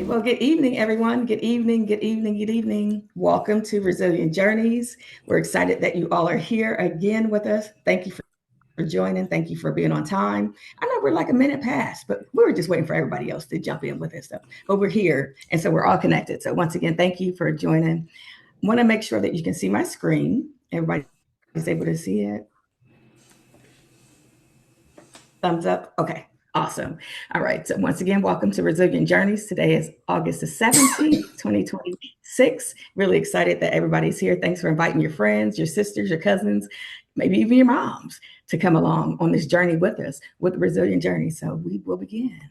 Well, good evening, everyone. Good evening, good evening, good evening. Welcome to Resilient Journeys. We're excited that you all are here again with us. Thank you for joining. Thank you for being on time. I know we're like a minute past, but we were just waiting for everybody else to jump in with us. But we're here, and so we're all connected. So once again, thank you for joining. I want to make sure that you can see my screen. Everybody's able to see it. Thumbs up. Okay. Awesome. All right. So once again, welcome to Resilient Journeys. Today is August the 17th, 2026. Really excited that everybody's here. Thanks for inviting your friends, your sisters, your cousins, maybe even your moms to come along on this journey with us with Resilient Journey. So we will begin.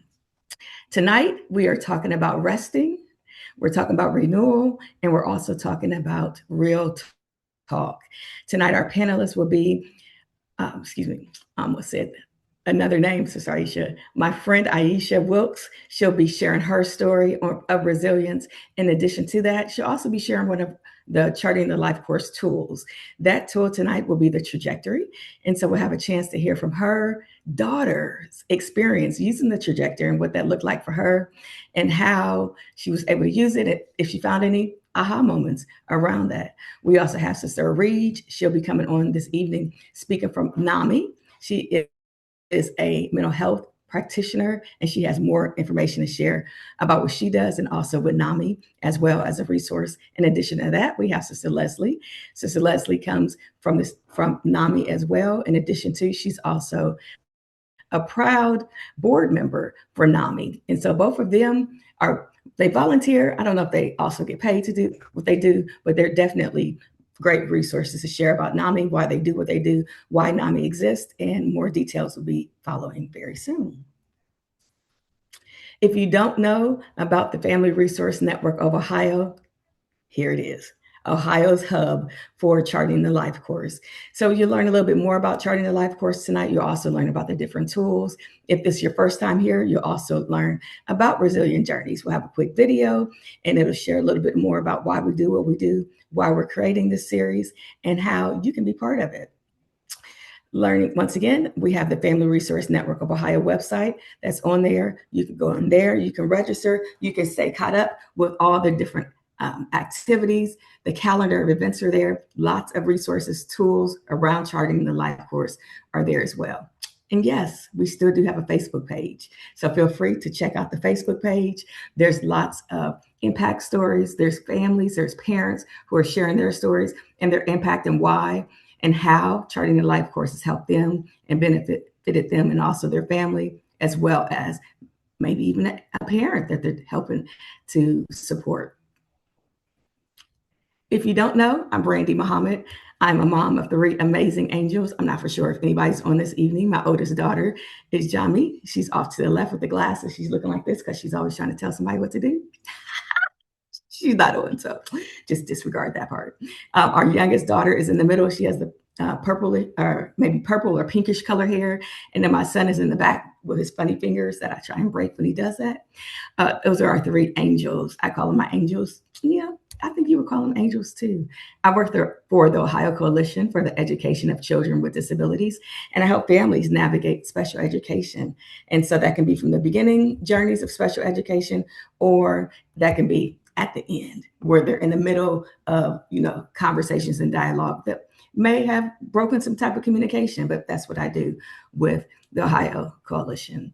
Tonight, we are talking about resting. We're talking about renewal, and we're also talking about real talk. Tonight, our panelists will be, excuse me, almost said another name, so sorry, Aisha. My friend Aisha Wilkes, she'll be sharing her story of resilience. In addition to that, she'll also be sharing one of the Charting the Life course tools. That tool tonight will be the trajectory. And so we'll have a chance to hear from her daughter's experience using the trajectory and what that looked like for her and how she was able to use it, if she found any aha moments around that. We also have Sister Reed. She'll be coming on this evening speaking from NAMI. She is a mental health practitioner, and she has more information to share about what she does and also with NAMI as well as a resource. In addition to that, we have Sister Leslie. Sister Leslie comes from NAMI as well. In addition to, she's also a proud board member for NAMI. And so both of them they volunteer. I don't know if they also get paid to do what they do, but they're definitely great resources to share about NAMI, why they do what they do, why NAMI exists, and more details will be following very soon. If you don't know about the Family Resource Network of Ohio, here it is. Ohio's hub for Charting the Life course. So you learn a little bit more about Charting the Life course tonight. You also learn about the different tools. If this is your first time here, you'll also learn about Resilient Journeys. We'll have a quick video and it'll share a little bit more about why we do what we do, why we're creating this series, and how you can be part of it. Learning, once again, we have the Family Resource Network of Ohio website that's on there. You can go on there, you can register, you can stay caught up with all the different activities. The calendar of events are there. Lots of resources, tools around Charting the Life course are there as well. And yes, we still do have a Facebook page. So feel free to check out the Facebook page. There's lots of impact stories. There's families, there's parents who are sharing their stories and their impact and why and how Charting the Life course has helped them and benefited them and also their family, as well as maybe even a parent that they're helping to support. If you don't know, I'm Brandy Muhammad. I'm a mom of three amazing angels. I'm not for sure if anybody's on this evening. My oldest daughter is Jami. She's off to the left with the glasses. She's looking like this because she's always trying to tell somebody what to do. She's not on, so just disregard that part. Our youngest daughter is in the middle. She has the purple or maybe purple or pinkish color hair. And then my son is in the back with his funny fingers that I try and break when he does that. Those are our three angels. I call them my angels. Yeah, I think you would call them angels too. I work for the Ohio Coalition for the Education of Children with Disabilities, and I help families navigate special education. And so that can be from the beginning journeys of special education, or that can be at the end where they're in the middle of, conversations and dialogue that may have broken some type of communication, but that's what I do with the Ohio Coalition.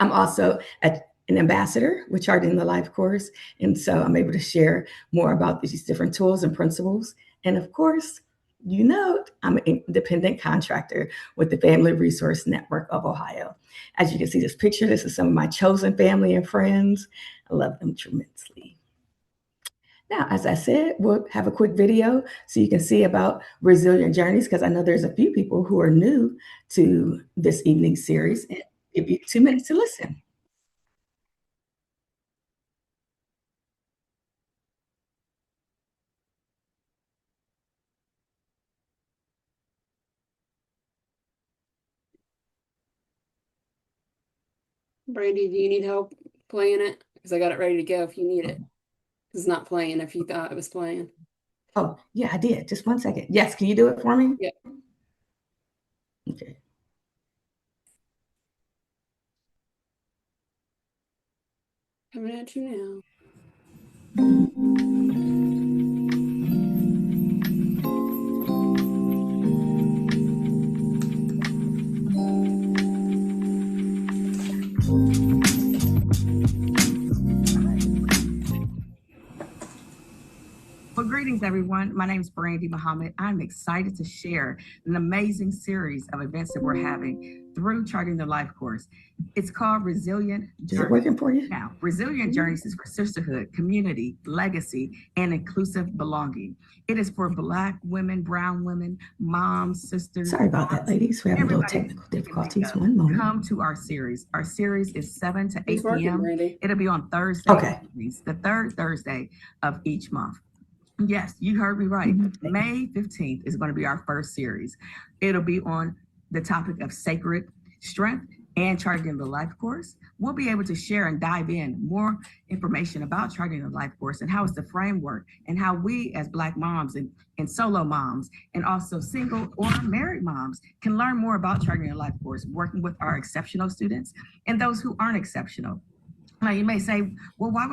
I'm also an ambassador with Charting the Life course, and so I'm able to share more about these different tools and principles. And of course, I'm an independent contractor with the Family Resource Network of Ohio. As you can see this picture, this is some of my chosen family and friends. I love them tremendously. Now, as I said, we'll have a quick video so you can see about Resilient Journeys, because I know there's a few people who are new to this evening series, and give you 2 minutes to listen. Brandy, do you need help playing it? Because I got it ready to go if you need it. It's not playing if you thought it was playing. Oh, yeah, I did. Just 1 second. Yes, can you do it for me? Yeah. Okay. Coming at you now. Well, greetings, everyone. My name is Brandy Muhammad. I'm excited to share an amazing series of events that we're having through Charting the Life course. It's called Resilient Journeys. Is it working for you? Now, Resilient Journeys is for sisterhood, community, legacy, and inclusive belonging. It is for Black women, brown women, moms, sisters. Sorry about that, ladies. We're having a little technical difficulties. One moment. Come to our series. Our series is 7 to 8 p.m. Brandy. It'll be on Thursday. Okay. The third Thursday of each month. Yes, you heard me right. Mm-hmm. May 15th is going to be our first series. It'll be on the topic of sacred strength and Charting the Life course. We'll be able to share and dive in more information about Charting the Life course and how it's the framework and how we as Black moms and solo moms and also single or married moms can learn more about Charting the Life course, working with our exceptional students and those who aren't exceptional. Now you may say, well, why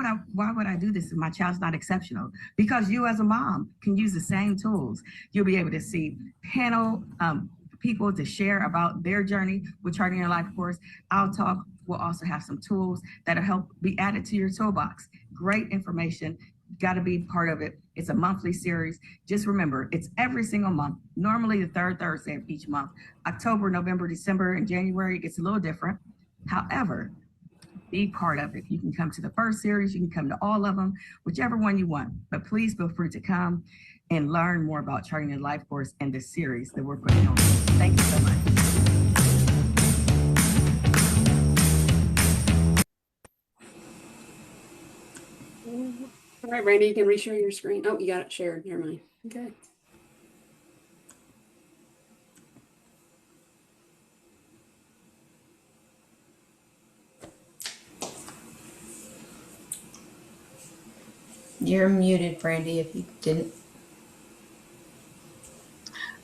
would I do this if my child's not exceptional? Because you as a mom can use the same tools. You'll be able to see panel people to share about their journey with Charting Your Life course. I'll talk. We'll also have some tools that'll help be added to your toolbox. Great information. Got to be part of it. It's a monthly series. Just remember, it's every single month. Normally the third Thursday of each month. October, November, December, and January, it gets a little different. However, be part of it. You can come to the first series, you can come to all of them, whichever one you want. But please feel free to come and learn more about Charting Your Life course and the series that we're putting on. Thank you so much. All right, Brandy, you can reshare your screen. Oh, you got it shared. Never mind. Okay. You're muted, Brandy, if you didn't.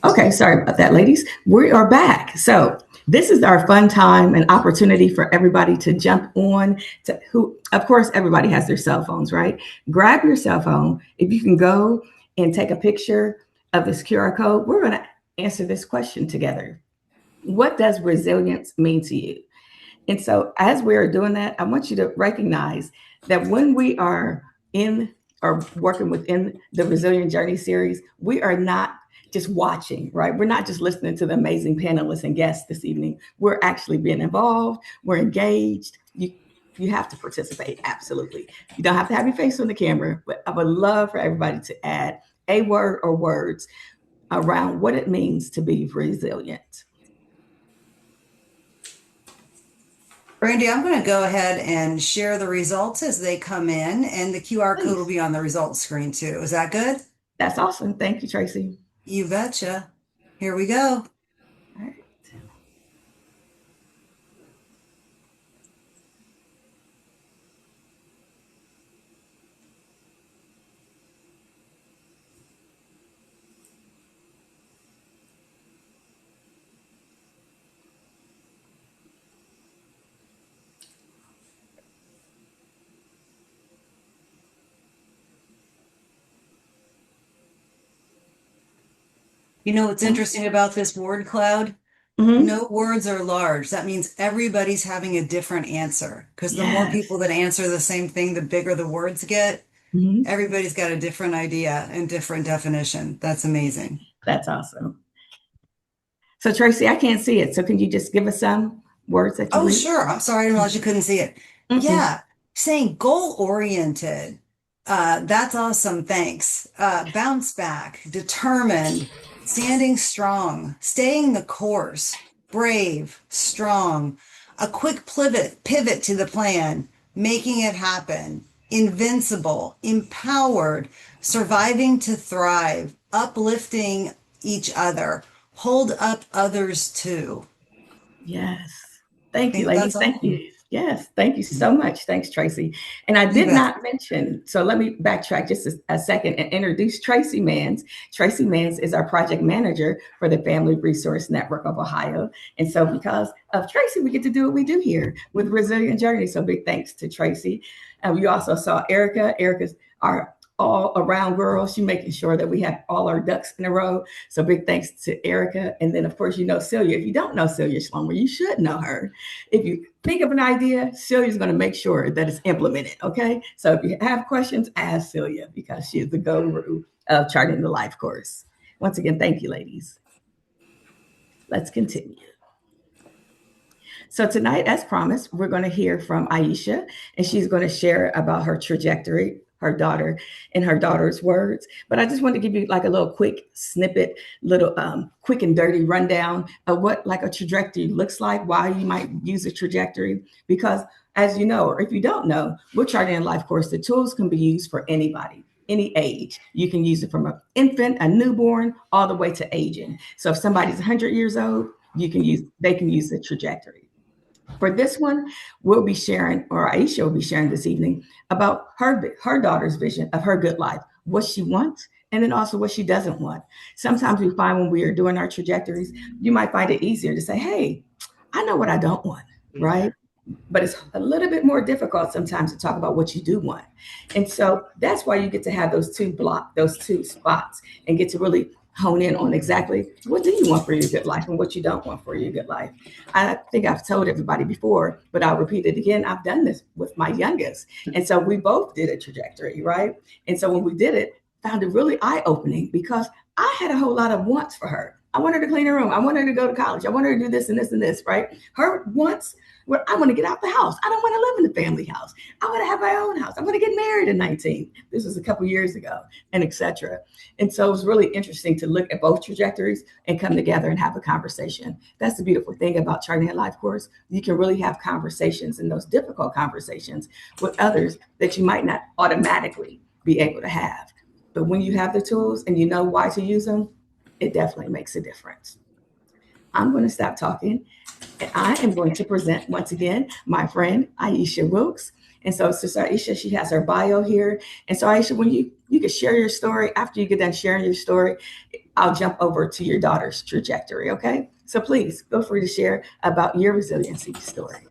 Okay, sorry about that, ladies. We are back. So this is our fun time and opportunity for everybody to jump on to who, of course, everybody has their cell phones, right? Grab your cell phone. If you can go and take a picture of this QR code, we're going to answer this question together. What does resilience mean to you? And so as we're doing that, I want you to recognize that when we are in or working within the Resilient Journey series, we are not just watching, right? We're not just listening to the amazing panelists and guests this evening. We're actually being involved. We're engaged. You have to participate, absolutely. You don't have to have your face on the camera, but I would love for everybody to add a word or words around what it means to be resilient. Brandy, I'm going to go ahead and share the results as they come in, and the QR code will be on the results screen too. Is that good? That's awesome. Thank you, Tracy. You betcha. Here we go. All right. You know what's interesting about this word cloud? Mm-hmm. No words are large. That means everybody's having a different answer, because the more people that answer the same thing, the bigger the words get. Mm-hmm. Everybody's got a different idea and different definition. That's amazing. That's awesome. So Tracy, I can't see it. So can you just give us some words that you read? Sure. I'm sorry. I didn't realize you couldn't see it. Mm-hmm. Yeah. Saying goal-oriented. That's awesome. Thanks. Bounce back, determined, standing strong, staying the course, brave, strong, a quick pivot to the plan, making it happen, invincible, empowered, surviving to thrive, uplifting each other, hold up others too. Yes. Thank you, ladies. Thank you. Yes, thank you so much. Thanks, Tracy. And I did not mention, so let me backtrack just a second and introduce Tracy Mans. Tracy Mans is our project manager for the Family Resource Network of Ohio. And so because of Tracy, we get to do what we do here with Resilient Journey. So big thanks to Tracy. You also saw Erica. Erica's our all around girl. She's making sure that we have all our ducks in a row. So big thanks to Erica. And then, of course, you know Celia. If you don't know Celia Schlomer, you should know her. If you think of an idea, Celia's going to make sure that it's implemented. Okay. So if you have questions, ask Celia because she is the guru of charting the life course. Once again, thank you, ladies. Let's continue. So tonight, as promised, we're going to hear from Aisha, and she's going to share about her trajectory, her daughter, in her daughter's words. But I just want to give you like a little quick snippet, little quick and dirty rundown of what like a trajectory looks like, why you might use a trajectory. Because as you know, or if you don't know, with Charting a Life course, the tools can be used for anybody, any age. You can use it from an infant, a newborn, all the way to aging. So if somebody's 100 years old, they can use the trajectory. For this one, we'll be sharing, or Aisha will be sharing this evening about her daughter's vision of her good life, what she wants, and then also what she doesn't want. Sometimes we find when we are doing our trajectories, you might find it easier to say, hey, I know what I don't want, right? But it's a little bit more difficult sometimes to talk about what you do want. And so that's why you get to have those two spots and get to really hone in on exactly what do you want for your good life and what you don't want for your good life. I think I've told everybody before, but I'll repeat it again. I've done this with my youngest. And so we both did a trajectory, right? And so when we did it, found it really eye-opening because I had a whole lot of wants for her. I want her to clean her room. I want her to go to college. I want her to do this and this and this, right? Her wants where I want to get out the house. I don't want to live in the family house. I want to have my own house. I want to get married at 19. This was a couple years ago, and etc. And so it was really interesting to look at both trajectories and come together and have a conversation. That's the beautiful thing about Charting a Life course. You can really have conversations, and those difficult conversations with others that you might not automatically be able to have. But when you have the tools and you know why to use them, it definitely makes a difference. I'm going to stop talking. And I am going to present once again my friend Aisha Wilkes. And so Sister Aisha, she has her bio here. And so Aisha, when you can share your story, after you get done sharing your story, I'll jump over to your daughter's trajectory, okay? So please feel free to share about your resiliency story.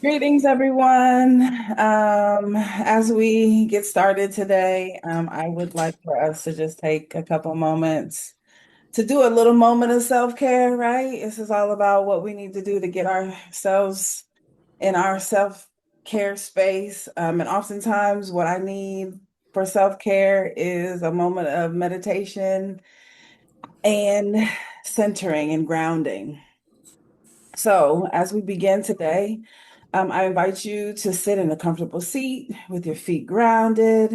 Greetings, everyone. As we get started today, I would like for us to just take a couple moments to do a little moment of self-care, right? This is all about what we need to do to get ourselves in our self-care space. And oftentimes what I need for self-care is a moment of meditation and centering and grounding. So as we begin today, I invite you to sit in a comfortable seat with your feet grounded,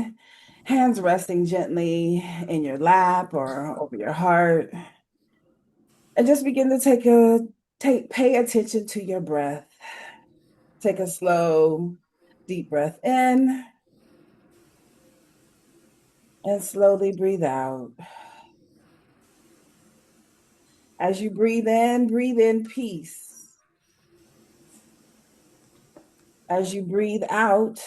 hands resting gently in your lap or over your heart. And just begin to pay attention to your breath. Take a slow, deep breath in and slowly breathe out. As you breathe in peace. As you breathe out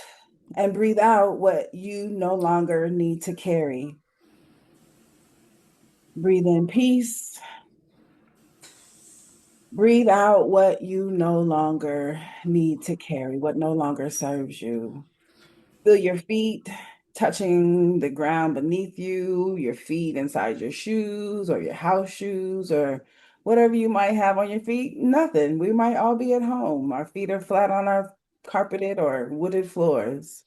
what you no longer need to carry. Breathe in peace. Breathe out what you no longer need to carry, what no longer serves you. Feel your feet touching the ground beneath you, your feet inside your shoes or your house shoes or whatever you might have on your feet. Nothing. We might all be at home. Our feet are flat on our carpeted or wooded floors.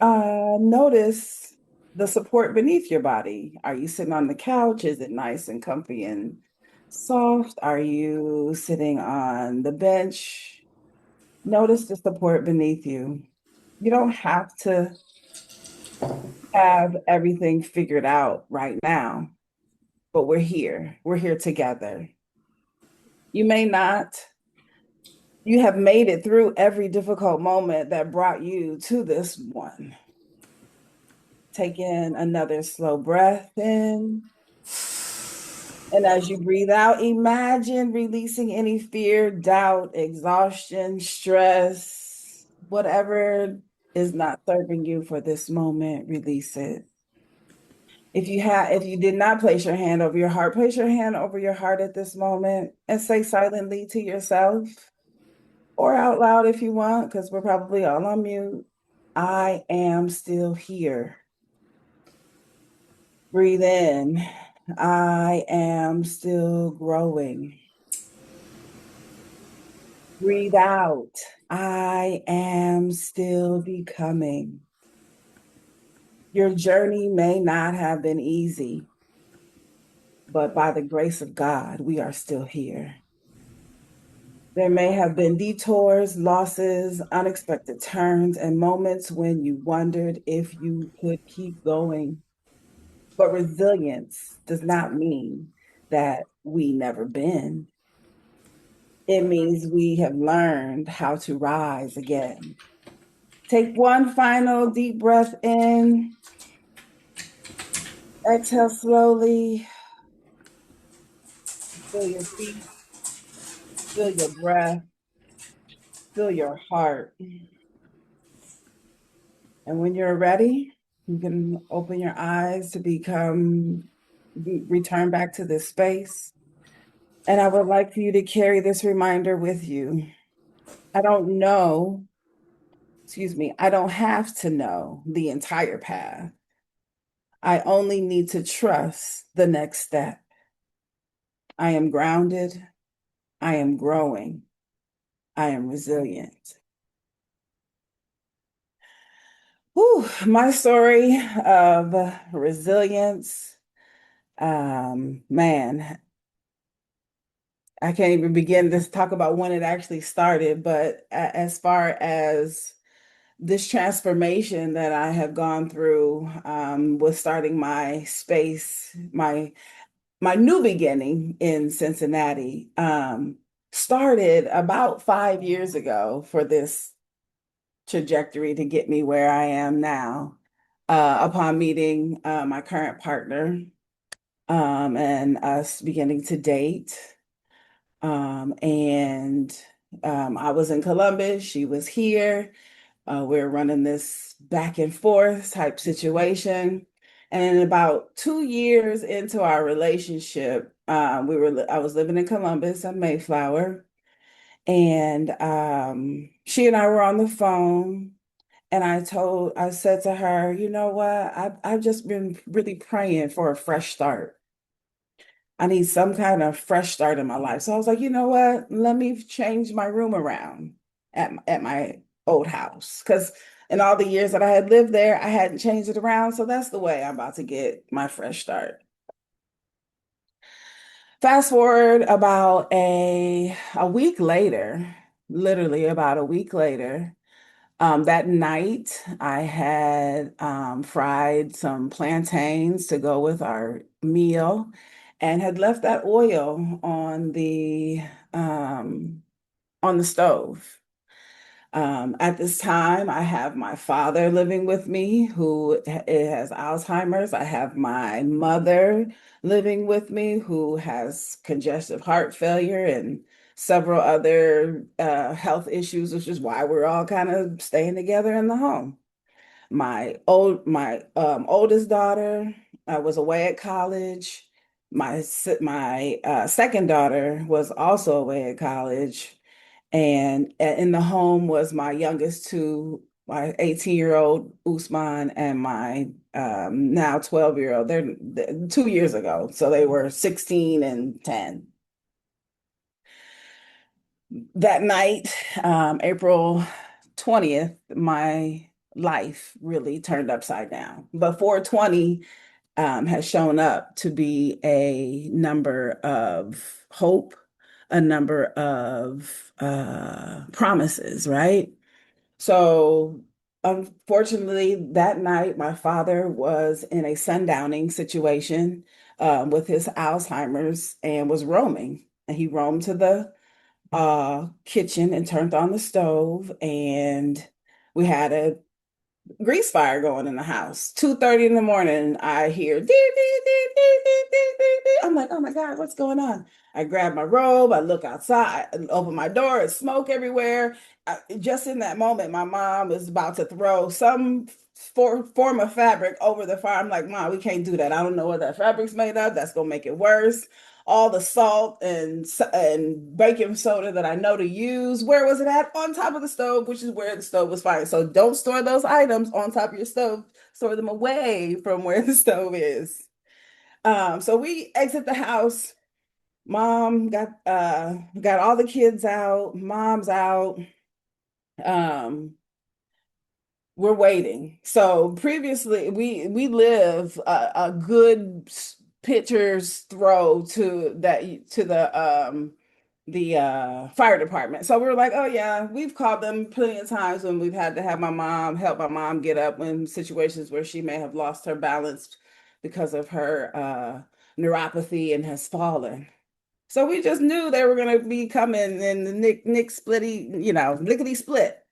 Notice the support beneath your body. Are you sitting on the couch? Is it nice and comfy and soft? Are you sitting on the bench? Notice the support beneath you. You don't have to have everything figured out right now, but we're here. We're here together. You may not. You have made it through every difficult moment that brought you to this one. Take in another slow breath in. And as you breathe out, imagine releasing any fear, doubt, exhaustion, stress, whatever is not serving you for this moment, release it. If you did not place your hand over your heart, place your hand over your heart at this moment and say silently to yourself or out loud if you want, because we're probably all on mute. I am still here. Breathe in. I am still growing. Breathe out. I am still becoming. Your journey may not have been easy, but by the grace of God, we are still here. There may have been detours, losses, unexpected turns, and moments when you wondered if you could keep going. But resilience does not mean that we never bend. It means we have learned how to rise again. Take one final deep breath in, exhale slowly, feel your feet, feel your breath, feel your heart. And when you're ready, you can open your eyes to return back to this space. And I would like for you to carry this reminder with you. I don't know, I don't have to know the entire path. I only need to trust the next step. I am grounded. I am growing. I am resilient. Whew, my story of resilience, man, I can't even begin to talk about when it actually started, but as far as this transformation that I have gone through with starting my space, my new beginning in Cincinnati, started about 5 years ago for this trajectory to get me where I am now. Upon meeting my current partner and us beginning to date. And I was in Columbus, she was here. We're running this back and forth type situation. And about 2 years into our relationship, I was living in Columbus on Mayflower, and she and I were on the phone. And I said to her, you know what? I've just been really praying for a fresh start. I need some kind of fresh start in my life. So I was like, you know what? Let me change my room around at my old house. Because in all the years that I had lived there, I hadn't changed it around. So that's the way I'm about to get my fresh start. Fast forward about a week later, literally about a week later, that night, I had fried some plantains to go with our meal and had left that oil on the stove. At this time, I have my father living with me who has Alzheimer's. I have my mother living with me who has congestive heart failure and several other health issues, which is why we're all kind of staying together in the home. My oldest daughter was away at college. My second daughter was also away at college. And in the home was my youngest two, my 18-year-old Usman and my now 12-year-old. They're 2 years ago. So they were 16 and 10. That night, April 20th, my life really turned upside down. But 420 has shown up to be a number of hope, a number of promises, right? So, unfortunately, that night, my father was in a sundowning situation with his Alzheimer's and was roaming. And he roamed to the kitchen and turned on the stove, and we had a grease fire going in the house. 2:30 in the morning, I hear dee, dee, dee, dee, dee, dee, dee, dee. I'm like, oh my God, what's going on? I grab my robe, I look outside, I open my door, it's smoke everywhere. Just in that moment, my mom is about to throw some form of fabric over the fire. I'm like, Mom, we can't do that. I don't know what that fabric's made of. That's gonna make it worse. all the salt and baking soda that I know to use. Where was it at? On top of the stove, which is where the stove was fine. So don't store those items on top of your stove. Store them away from where the stove is. So we exit the house. Mom got all the kids out. Mom's out. Um, we're waiting. So previously, we live a good pitcher's throw to the fire department. So we were like, oh yeah, we've called them plenty of times when we've had to have my mom help my mom get up in situations where she may have lost her balance because of her neuropathy and has fallen. So we just knew they were going to be coming and the Nick splitty, lickety split.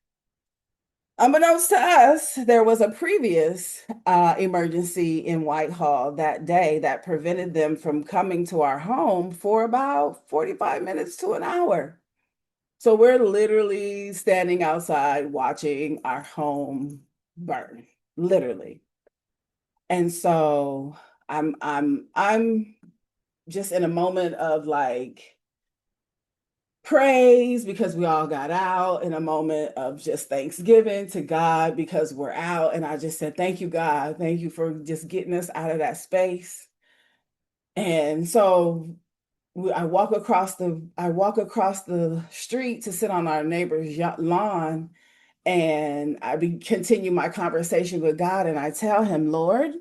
Unbeknownst to us, there was a previous emergency in Whitehall that day that prevented them from coming to our home for about 45 minutes to an hour. So we're literally standing outside watching our home burn, literally. And so I'm just in a moment of like praise because we all got out, in a moment of just thanksgiving to God because we're out. And I just said, thank you, God. Thank you for just getting us out of that space. And so I walk across the street to sit on our neighbor's lawn, and continue my conversation with God, and I tell him, Lord,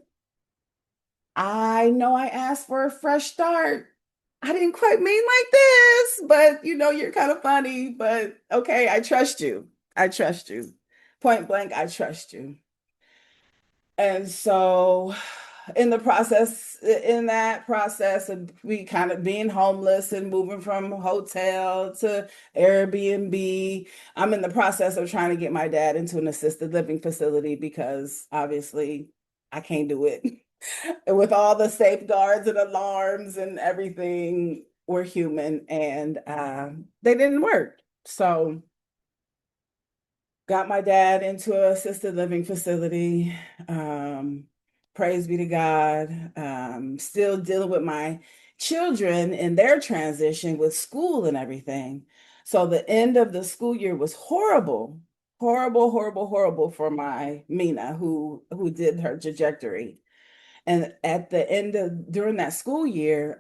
I know I asked for a fresh start. I didn't quite mean like this, but you're kind of funny, but okay, I trust you. I trust you. Point blank, I trust you. And so in that process of we kind of being homeless and moving from hotel to Airbnb, I'm in the process of trying to get my dad into an assisted living facility because obviously I can't do it. With all the safeguards and alarms and everything, we're human, and they didn't work. So got my dad into an assisted living facility. Praise be to God. Still dealing with my children in their transition with school and everything. So the end of the school year was horrible, horrible, horrible, horrible for my Mina, who did her trajectory. And at the end of during that school year,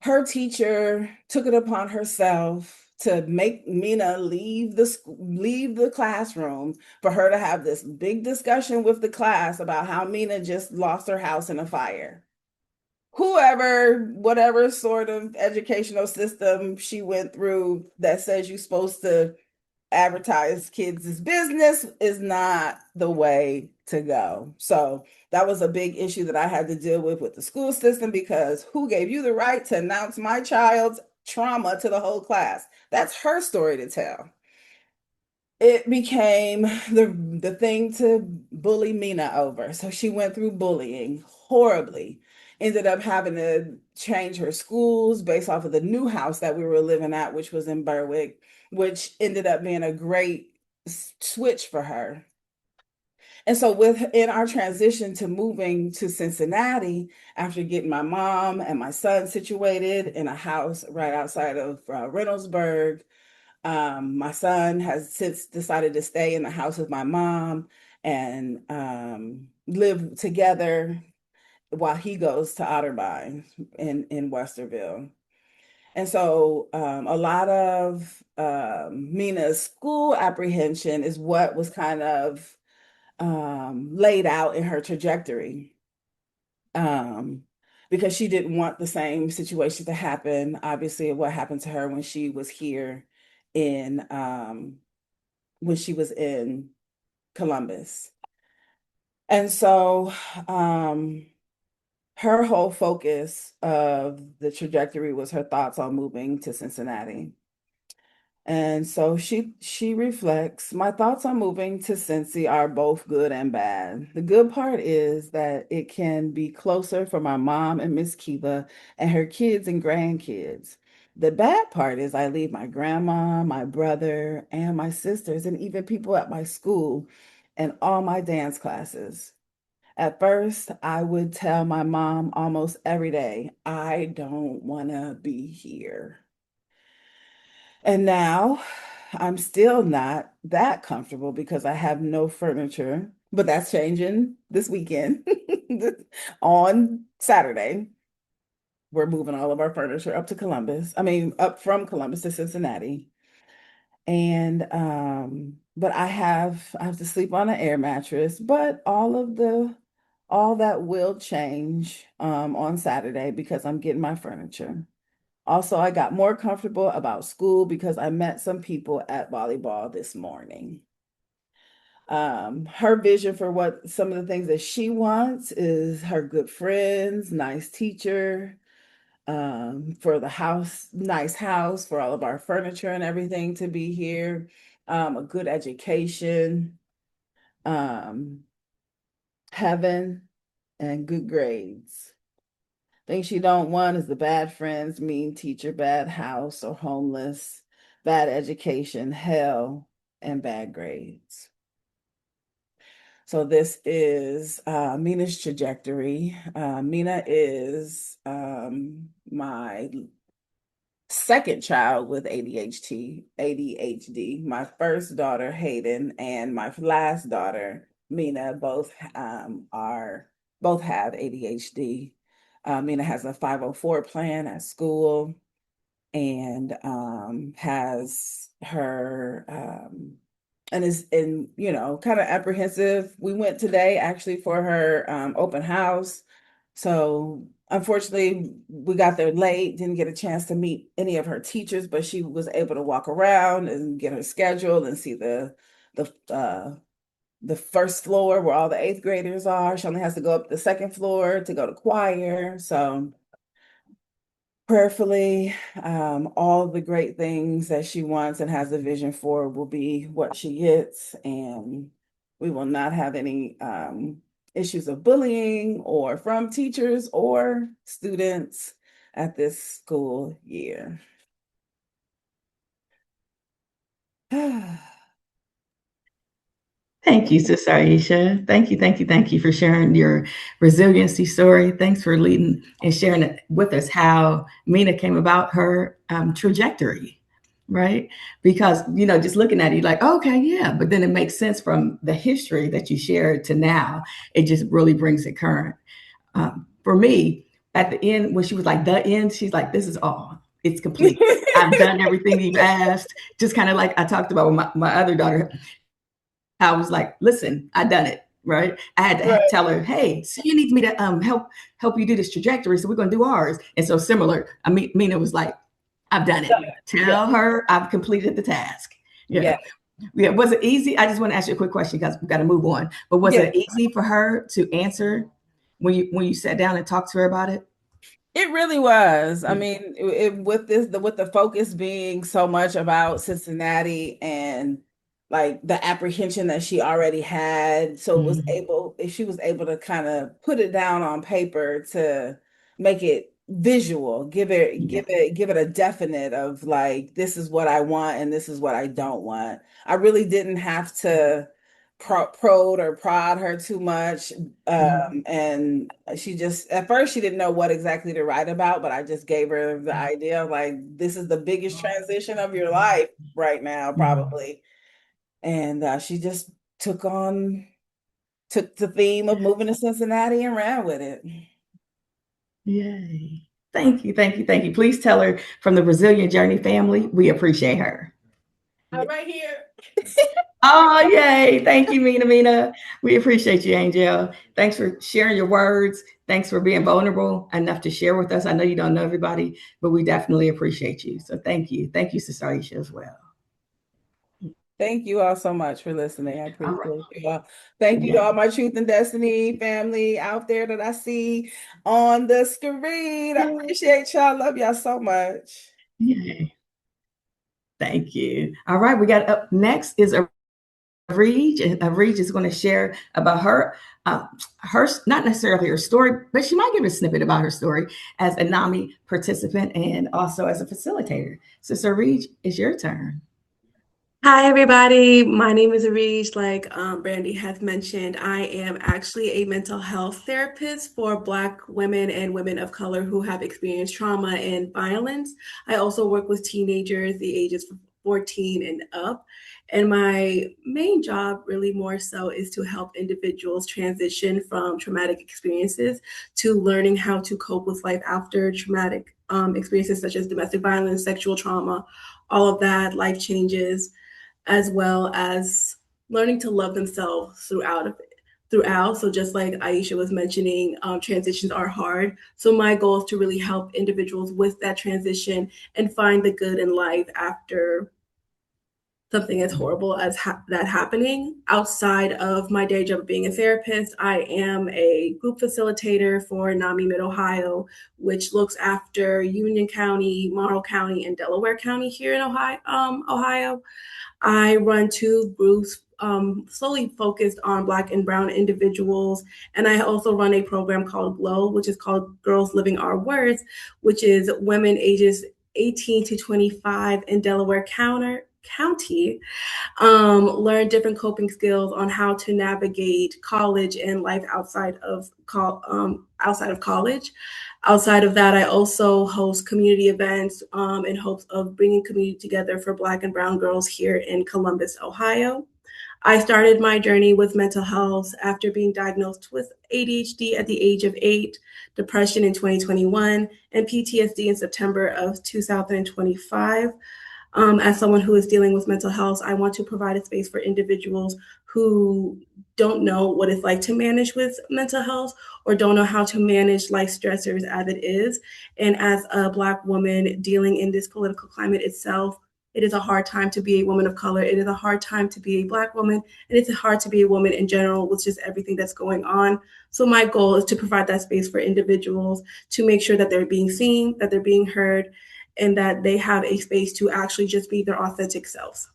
her teacher took it upon herself to make Mina leave the classroom for her to have this big discussion with the class about how Mina just lost her house in a fire. Whatever sort of educational system she went through that says you're supposed to advertise kids' business is not the way to go. So that was a big issue that I had to deal with the school system, because who gave you the right to announce my child's trauma to the whole class? That's her story to tell. It became the thing to bully Mina over. So she went through bullying horribly. Ended up having to change her schools based off of the new house that we were living at, which was in Berwick, which ended up being a great switch for her. And so within our transition to moving to Cincinnati, after getting my mom and my son situated in a house right outside of Reynoldsburg, my son has since decided to stay in the house with my mom and live together while he goes to Otterbein in Westerville. And so a lot of Mina's school apprehension is what was kind of laid out in her trajectory, because she didn't want the same situation to happen. Obviously, what happened to her when she was here in when she was in Columbus. And so her whole focus of the trajectory was her thoughts on moving to Cincinnati. And so she reflects, my thoughts on moving to Cincy are both good and bad. The good part is that it can be closer for my mom and Miss Kiva and her kids and grandkids. The bad part is I leave my grandma, my brother, and my sisters, and even people at my school and all my dance classes. At first, I would tell my mom almost every day, I don't want to be here. And now I'm still not that comfortable because I have no furniture, but that's changing this weekend. On Saturday, we're moving all of our furniture up to Columbus. I mean, up from Columbus to Cincinnati. And but I have to sleep on an air mattress, but all that will change on Saturday because I'm getting my furniture. Also, I got more comfortable about school because I met some people at volleyball this morning. Her vision for what some of the things that she wants is her good friends, nice teacher, for the house, nice house, for all of our furniture and everything to be here, a good education, um, heaven, and good grades. Things she don't want is the bad friends, mean teacher, bad house, or homeless, bad education, hell, and bad grades. So this is Mina's trajectory. Mina is my second child with ADHD. My first daughter, Hayden, and my last daughter, Mina, both have ADHD. Mina has a 504 plan at school and has her and is in, kind of apprehensive. We went today actually for her open house. So unfortunately, we got there late, didn't get a chance to meet any of her teachers, but she was able to walk around and get her schedule and see the the first floor where all the eighth graders are. She only has to go up the second floor to go to choir. So prayerfully, all the great things that she wants and has a vision for will be what she gets, and we will not have any issues of bullying or from teachers or students at this school year. Thank you, Sister Aisha. Thank you, thank you, thank you for sharing your resiliency story. Thanks for leading and sharing it with us how Mina came about her trajectory, right? Because, just looking at it, you're like, okay, yeah, but then it makes sense from the history that you shared to now. It just really brings it current. For me, at the end, when she was like, the end, she's like, this is all. It's complete. I've done everything you've asked. Just kind of like I talked about with my other daughter. I was like, listen, I done it. Right. I had to Right. tell her, hey, so you need me to help you do this trajectory. So we're gonna do ours. And so similar, I mean Mina was like, I've done it. Tell her I've completed the task. Yeah. Yeah. Yeah. Was it easy? I just want to ask you a quick question because we've got to move on. But was Yeah. it easy for her to answer when you sat down and talked to her about it? It really was. I Mm. mean, with the focus being so much about Cincinnati and like the apprehension that she already had, so Mhm. if she was able to kind of put it down on paper to make it visual, Yeah. give it a definite of like this is what I want and this is what I don't want. I really didn't have to prod or prod her too much. Mhm. And she just, at first, she didn't know what exactly to write about, but I just gave her the idea of like, this is the biggest transition of your life right now, Mhm. probably. And she just took the theme of moving to Cincinnati and ran with it. Yay. Thank you. Thank you. Thank you. Please tell her from the Brazilian Journey family, we appreciate her. I'm right here. Oh, yay. Thank you, Mina. We appreciate you, Angel. Thanks for sharing your words. Thanks for being vulnerable enough to share with us. I know you don't know everybody, but we definitely appreciate you. So thank you. Thank you, Sister Aisha, as well. Thank you all so much for listening. I All right. appreciate you all. Thank you to Yeah. all my Truth and Destiny family out there that I see on the screen. I appreciate y'all. Love y'all so much. Yay. Thank you. All right. We got up next is Reed, and Reed is going to share about her not necessarily her story, but she might give a snippet about her story as a NAMI participant and also as a facilitator. So, Sir Reed, it's your turn. Hi, everybody. My name is Arish. Like Brandy has mentioned, I am actually a mental health therapist for Black women and women of color who have experienced trauma and violence. I also work with teenagers, the ages from 14 and up. And my main job, really more so, is to help individuals transition from traumatic experiences to learning how to cope with life after traumatic experiences such as domestic violence, sexual trauma, all of that, life changes, as well as learning to love themselves throughout. So just like Aisha was mentioning, transitions are hard. So my goal is to really help individuals with that transition and find the good in life after something as horrible as that happening. Outside of my day job of being a therapist, I am a group facilitator for NAMI Mid Ohio, which looks after Union County, Monroe County, and Delaware County here in Ohio. I run two groups solely focused on Black and Brown individuals. And I also run a program called GLOW, which is called Girls Living Our Words, which is women ages 18 to 25 in Delaware County, learn different coping skills on how to navigate college and life outside of college. Outside of that, I also host community events in hopes of bringing community together for Black and Brown girls here in Columbus, Ohio. I started my journey with mental health after being diagnosed with ADHD at the age of 8, depression in 2021, and PTSD in September of 2025. As someone who is dealing with mental health, I want to provide a space for individuals who don't know what it's like to manage with mental health or don't know how to manage life stressors as it is. And as a Black woman dealing in this political climate itself, it is a hard time to be a woman of color. It is a hard time to be a Black woman. And it's hard to be a woman in general with just everything that's going on. So my goal is to provide that space for individuals to make sure that they're being seen, that they're being heard, and that they have a space to actually just be their authentic selves.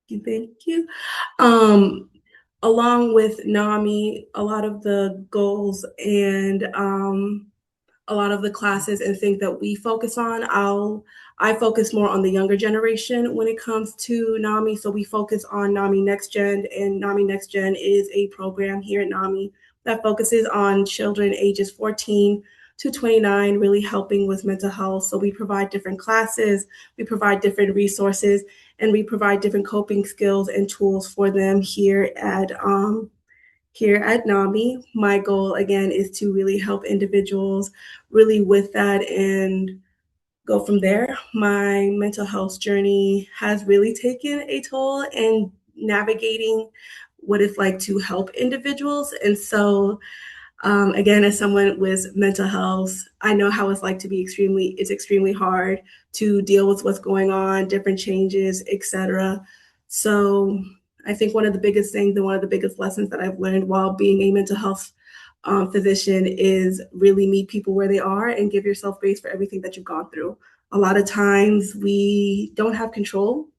Thank you. Um, Along with NAMI, a lot of the goals and a lot of the classes and things that we focus on, I focus more on the younger generation when it comes to NAMI. So we focus on NAMI Next Gen, and NAMI Next Gen is a program here at NAMI that focuses on children ages 14 to 29, really helping with mental health. So we provide different classes, we provide different resources, and we provide different coping skills and tools for them here at NAMI. My goal again is to really help individuals really with that and go from there. My mental health journey has really taken a toll in navigating what it's like to help individuals. And so again, as someone with mental health, I know how it's like to be it's extremely hard to deal with what's going on, different changes, etc. So I think one of the biggest things and one of the biggest lessons that I've learned while being a mental health physician is really meet people where they are and give yourself space for everything that you've gone through. A lot of times we don't have control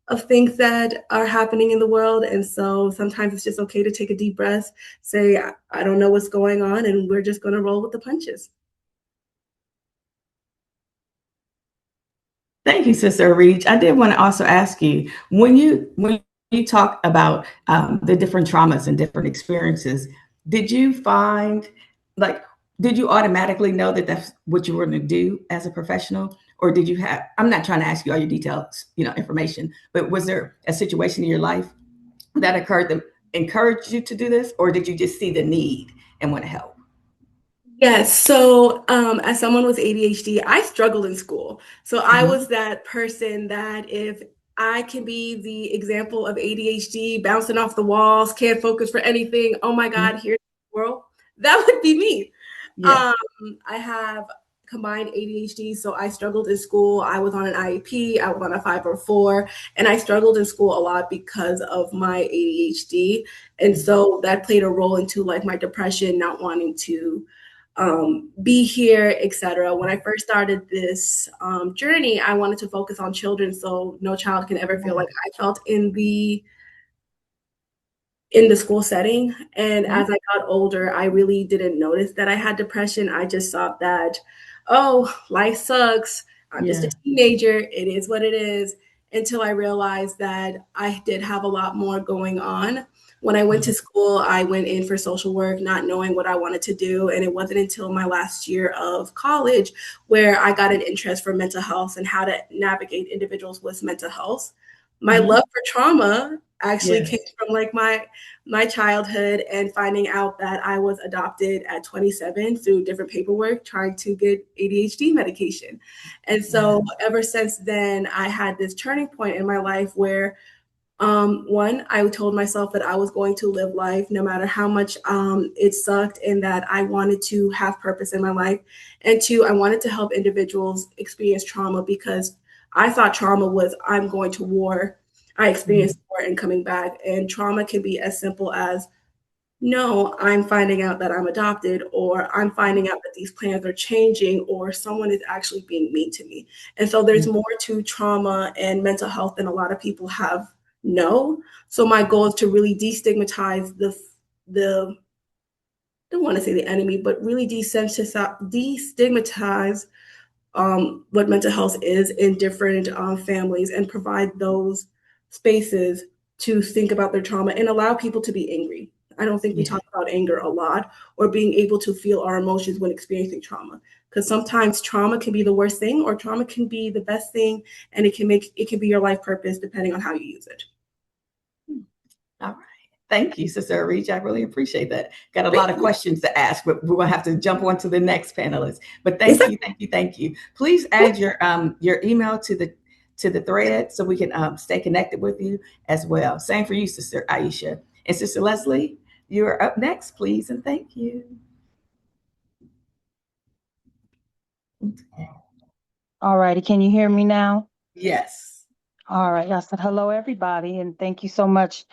of things that are happening in the world. And so sometimes it's just okay to take a deep breath, say, I don't know what's going on, and we're just going to roll with the punches. Thank you, Sister Reach. I did want to also ask you when you talk about the different traumas and different experiences, did you find like did you automatically know that that's what you were going to do as a professional, or did you have? I'm not trying to ask you all your details, information, but was there a situation in your life that occurred that encouraged you to do this, or did you just see the need and want to help? Yes. So, as someone with ADHD, I struggled in school. So, I Mhm. was that person that if I can be the example of ADHD, bouncing off the walls, can't focus for anything, oh my God, here's the world, that would be me. Yeah. Um, I have combined ADHD, so I struggled in school. I was on an IEP, I was on a 504, and I struggled in school a lot because of my ADHD. And so that played a role into like my depression, not wanting to be here, etc. When I first started this journey, I wanted to focus on children, so no child can ever feel like I felt in the school setting. And Mhm. as I got older, I really didn't notice that I had depression. I just thought that, oh, life sucks. I'm just Yeah. a teenager. It is what it is. Until I realized that I did have a lot more going on. When I went to school, I went in for social work, not knowing what I wanted to do. And it wasn't until my last year of college where I got an interest for mental health and how to navigate individuals with mental health. My love for trauma actually came Yes. from like my childhood and finding out that I was adopted at 27 through different paperwork trying to get ADHD medication. And so ever since then, I had this turning point in my life where one, I told myself that I was going to live life no matter how much it sucked, and that I wanted to have purpose in my life. And two, I wanted to help individuals experience trauma because I thought trauma was I'm going to war. I experienced war and coming back. And trauma can be as simple as no, I'm finding out that I'm adopted, or I'm finding out that these plans are changing, or someone is actually being mean to me. And so there's more to trauma and mental health than a lot of people have know. So my goal is to really destigmatize the I don't want to say the enemy, but really destigmatize what mental health is in different families and provide those spaces to think about their trauma and allow people to be angry. I don't think we Yeah. talk about anger a lot or being able to feel our emotions when experiencing trauma. Because sometimes trauma can be the worst thing or trauma can be the best thing, and it can be your life purpose depending on how you use it. All right. Thank you, Sister Reach. I really appreciate that. Got a lot of questions to ask, but we're gonna have to jump on to the next panelist. But thank you, thank you, thank you. Please add your email to the thread so we can stay connected with you as well. Same for you, Sister Aisha. And Sister Leslie, you're up next, please, and thank you. All righty. Can you hear me now? Yes. All right. I said hello, everybody, and thank you so much,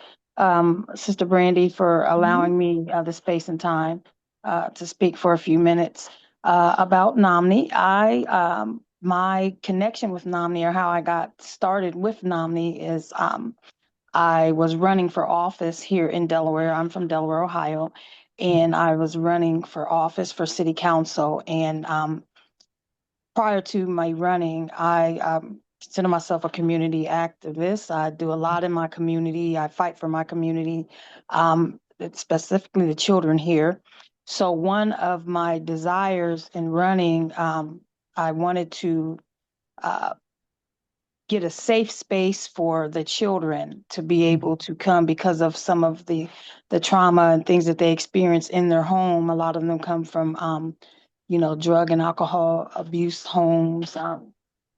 Sister Brandy, for allowing me the space and time to speak for a few minutes about Nomni. My connection with Nomni, or how I got started with Nomni, is I was running for office here in Delaware. I'm from Delaware, Ohio, and I was running for office for city council. And prior to my running, I consider myself a community activist. I do a lot in my community. I fight for my community, specifically the children here. So one of my desires in running, I wanted to uh, get a safe space for the children to be able to come because of some of the trauma and things that they experience in their home. A lot of them come from drug and alcohol abuse homes.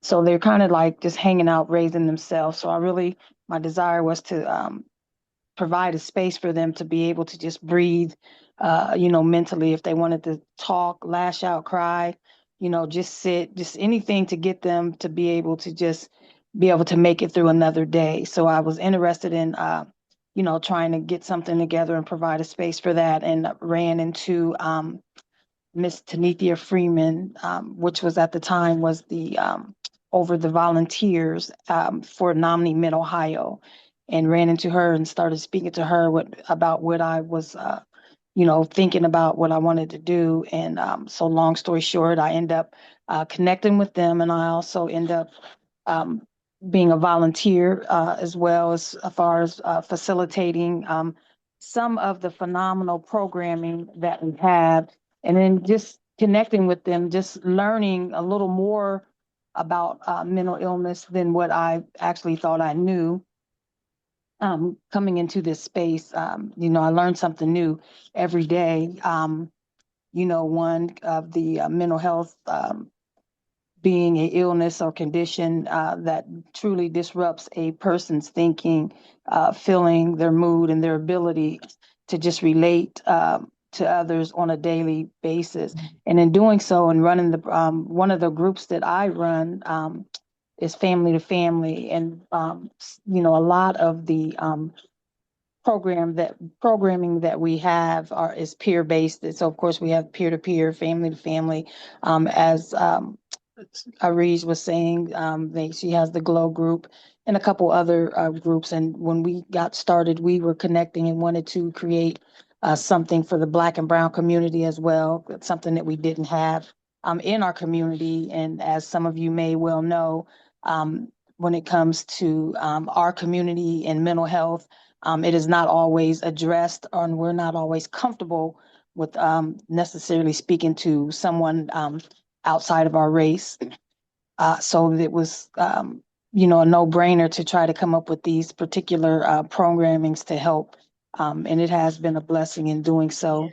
So they're kind of like just hanging out, raising themselves. So my desire was to provide a space for them to be able to just breathe, mentally, if they wanted to talk, lash out, cry, just sit, just anything to get them to be able to just be able to make it through another day. So I was interested in, trying to get something together and provide a space for that, and ran into Miss Tanithia Freeman, which was at the time was the over the volunteers for Nomni Mid Ohio, and ran into her and started speaking to her about what I was, thinking about what I wanted to do. And so, long story short, I end up connecting with them, and I also end up um, being a volunteer as far as facilitating some of the phenomenal programming that we have, and then just connecting with them, just learning a little more about mental illness than what I actually thought I knew. Coming into this space, I learned something new every day. One of the mental health being a illness or condition that truly disrupts a person's thinking, feeling, their mood, and their ability to just relate to others on a daily basis. And in doing so, and running one of the groups that I run is Family to Family, and a lot of the programming that we have is peer based. So of course we have peer to peer, family to family, as Aries was saying, she has the Glow group and a couple other groups. And when we got started, we were connecting and wanted to create something for the Black and Brown community as well. It's something that we didn't have in our community. And as some of you may well know, when it comes to our community and mental health, it is not always addressed, and we're not always comfortable with necessarily speaking to someone outside of our race. So it was, a no-brainer to try to come up with these particular programmings to help. And it has been a blessing in doing so.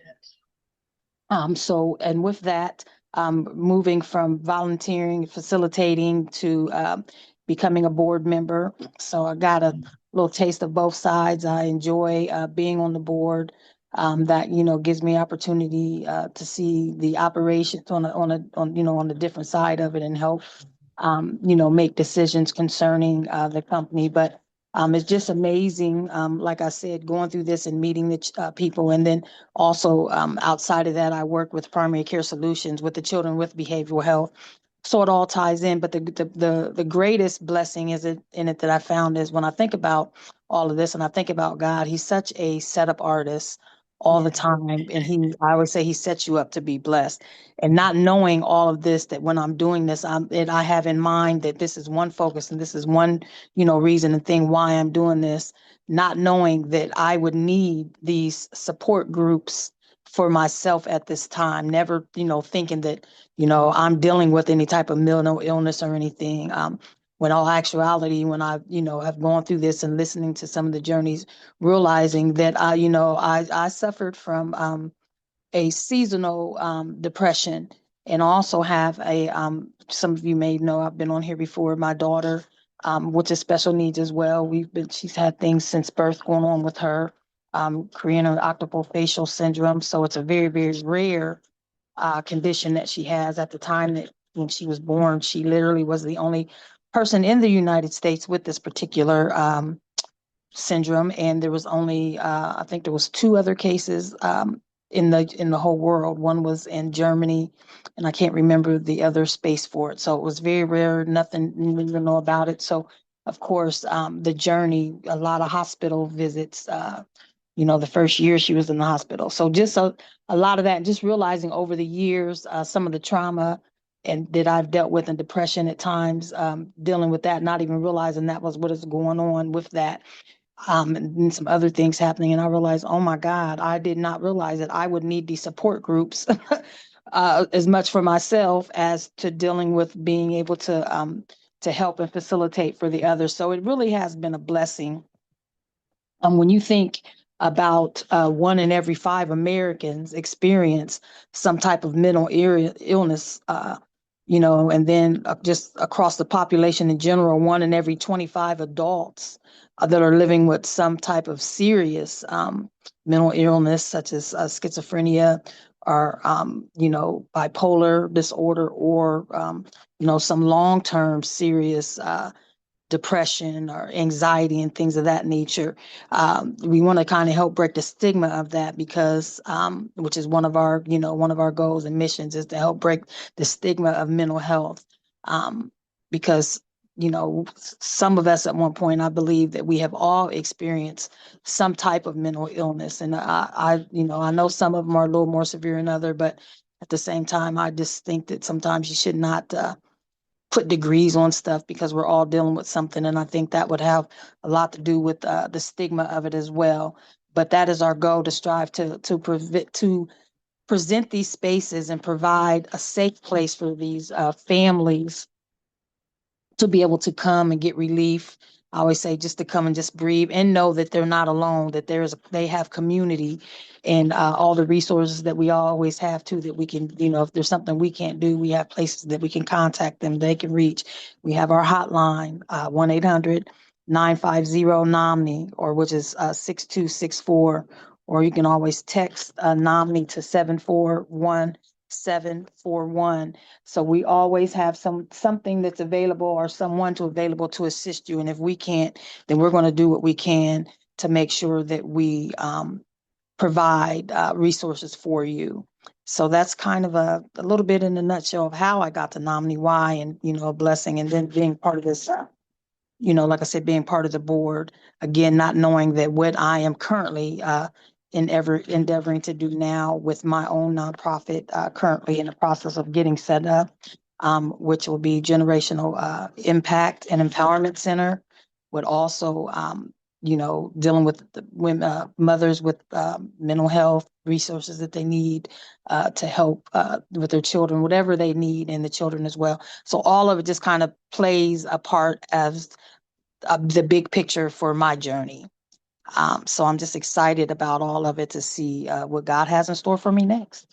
And with that, moving from volunteering, facilitating to becoming a board member. So I got a little taste of both sides. I enjoy being on the board. That gives me opportunity to see the operations on the different side of it and help make decisions concerning the company. But it's just amazing, like I said, going through this and meeting the people. And then also outside of that, I work with Primary Care Solutions with the children with behavioral health. So it all ties in. But the greatest blessing in it that I found is when I think about all of this and I think about God, he's such a setup artist all the time. And I always say he sets you up to be blessed. And not knowing all of this, that when I'm doing this, I have in mind that this is one focus and this is one, reason and thing why I'm doing this, not knowing that I would need these support groups for myself at this time, never, thinking that, I'm dealing with any type of mental illness or anything. When all actuality, when I, have gone through this and listening to some of the journeys, realizing that I suffered from a seasonal depression, and also have some of you may know I've been on here before, my daughter, which is special needs as well. She's had things since birth going on with her, Korean occipital syndrome. So it's a very, very rare condition that she has. At the time that when she was born, she literally was the only person in the United States with this particular syndrome, and there was only I think there was two other cases in the whole world. One was in Germany, and I can't remember the other space for it. So it was very rare. Nothing you even know about it. So of course, the journey, a lot of hospital visits. The first year she was in the hospital. So just a lot of that, and just realizing over the years, some of the trauma and that I've dealt with, and depression at times, dealing with that, not even realizing that was what is going on with that. And some other things happening. And I realized, oh my God, I did not realize that I would need these support groups as much for myself as to dealing with being able to help and facilitate for the others. So it really has been a blessing. When you think about 1 in every 5 Americans experience some type of mental illness, and then just across the population in general, 1 in every 25 adults that are living with some type of serious mental illness, such as schizophrenia or, bipolar disorder, or, some long-term serious depression or anxiety and things of that nature. We want to kind of help break the stigma of that, because which is one of our goals and missions, is to help break the stigma of mental health. Because some of us at one point, I believe that we have all experienced some type of mental illness, and I know some of them are a little more severe than other, but at the same time, I just think that sometimes you should not put degrees on stuff, because we're all dealing with something. And I think that would have a lot to do with the stigma of it as well. But that is our goal, to strive to present these spaces and provide a safe place for these families to be able to come and get relief. I always say just to come and just breathe and know that they're not alone, that they have community, and all the resources that we always have too, that we can, if there's something we can't do, we have places that we can contact them, they can reach. We have our hotline, 1-800-950-NOMNI, or which is 6264, or you can always text NOMNI to 741-741. So we always have something that's available, or someone available to assist you. And if we can't, then we're going to do what we can to make sure that we provide resources for you. So that's kind of a little bit in a nutshell of how I got to Nominee Y, and, a blessing. And then being part of this, like I said, being part of the board, again, not knowing that what I am currently endeavoring to do now with my own nonprofit, currently in the process of getting set up, which will be Generational Impact and Empowerment Center, would also, dealing with the women, mothers with mental health resources that they need to help with their children, whatever they need, and the children as well. So all of it just kind of plays a part as the big picture for my journey. So I'm just excited about all of it to see what God has in store for me next.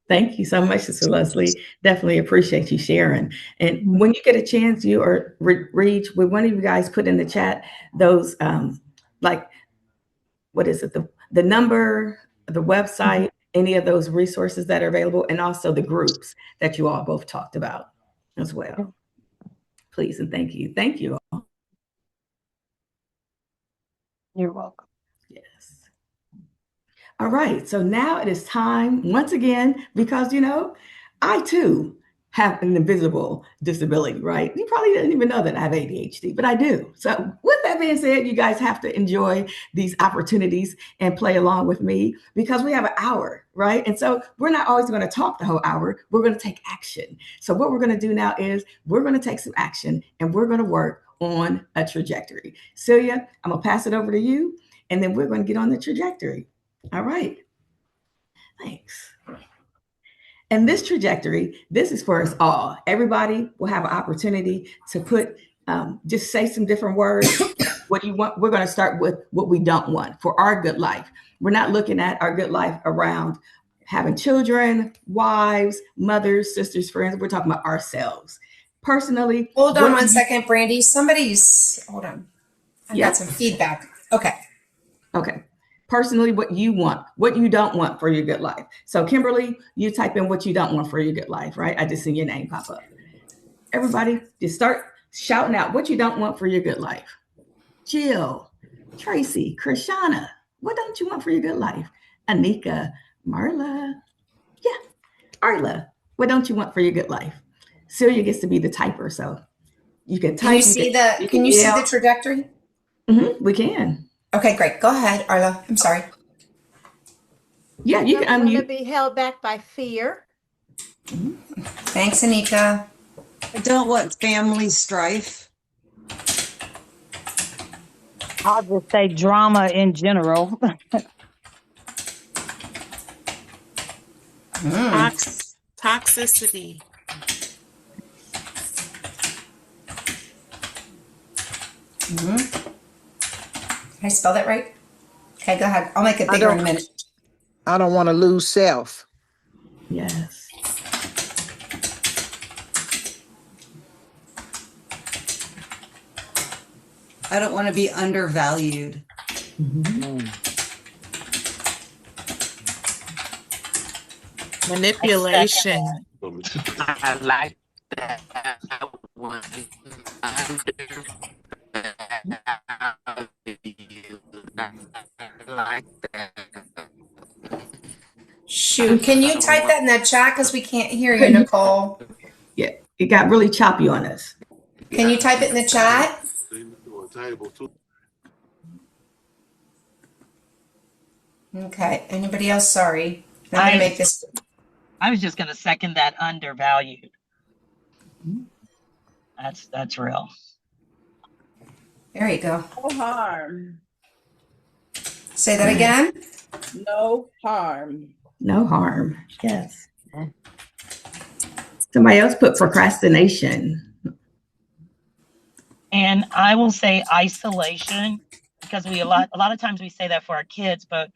Thank you so much, Sister Leslie. Definitely appreciate you sharing. And when you get a chance, you or Reach, would one of you guys put in the chat those, like, what is it? The number, the website, any of those resources that are available, and also the groups that you all both talked about as well. Please and thank you. Thank you all. You're welcome. Yes. All right. So now it is time once again, because, I too have an invisible disability, right? You probably didn't even know that I have ADHD, but I do. So with that being said, you guys have to enjoy these opportunities and play along with me, because we have an hour, right? And so we're not always going to talk the whole hour. We're going to take action. So what we're going to do now is we're going to take some action, and we're going to work on a trajectory. Celia, I'm going to pass it over to you, and then we're going to get on the trajectory. All right. Thanks. And this trajectory, this is for us all. Everybody will have an opportunity to just say some different words. What do you want? We're going to start with what we don't want for our good life. We're not looking at our good life around having children, wives, mothers, sisters, friends. We're talking about ourselves. Personally. Hold on one second, Brandy. Hold on. I've got some feedback. Okay. Personally, what you want, what you don't want for your good life. So Kimberly, you type in what you don't want for your good life, right? I just seen your name pop up. Everybody, just start shouting out what you don't want for your good life. Jill, Tracy, Krishana, what don't you want for your good life? Anika, Marla, Arla, what don't you want for your good life? Celia gets to be the typer, so you can type. Can you see the trajectory? We can. Okay, great. Go ahead, Arla. I'm sorry. Yeah, you can unmute. To be held back by fear. Thanks, Anika. I don't want family strife. I'll just say drama in general. Toxicity. Did I spell that right? Okay, go ahead. I'll make it bigger in a minute. I don't want to lose self. Yes. I don't want to be undervalued. Manipulation. I like that one. I like that. Shoot, can you type that in the chat, because we can't hear you, Nicole? Yeah, it got really choppy on us. Can you type it in the chat? Okay, anybody else? Sorry. I'm going to make this. I was just going to second that, undervalued. That's real. There you go. No harm. Say that again. No harm. No harm. Yes. Somebody else put procrastination. And I will say isolation, because a lot of times we say that for our kids, but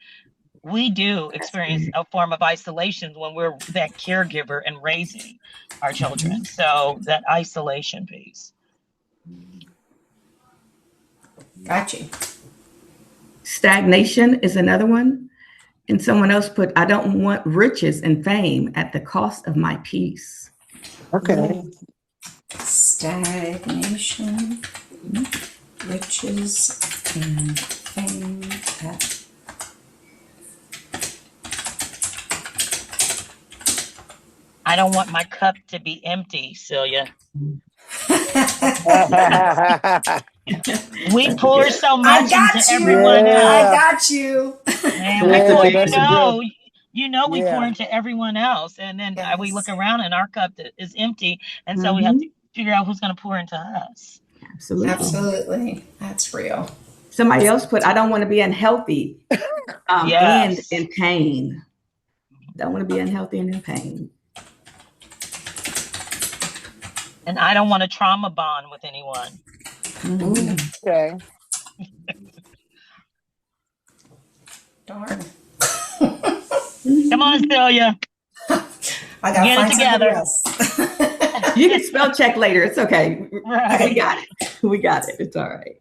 we do experience a form of isolation when we're that caregiver and raising our children. So that isolation piece. Got you. Stagnation is another one. And someone else put, I don't want riches and fame at the cost of my peace. Okay. Stagnation, riches, and fame. I don't want my cup to be empty, Celia. We pour so I much got into you. everyone I else. got you. Man, we pour, that's a good. we pour Yeah. into everyone else. And then we look Yes. around and our cup is empty. And so we have Mhm. to figure out who's going to pour into us. Absolutely. Absolutely. That's real. Somebody else put, I don't want to be unhealthy and Yes. in pain. Don't want to be unhealthy and in pain. And I don't want a trauma bond with anyone. Mhm. Okay. Darn. Come on, Celia. I gotta Get it find somebody together. else. You can spell check later. It's okay. Right. We got it. We got it. It's all right.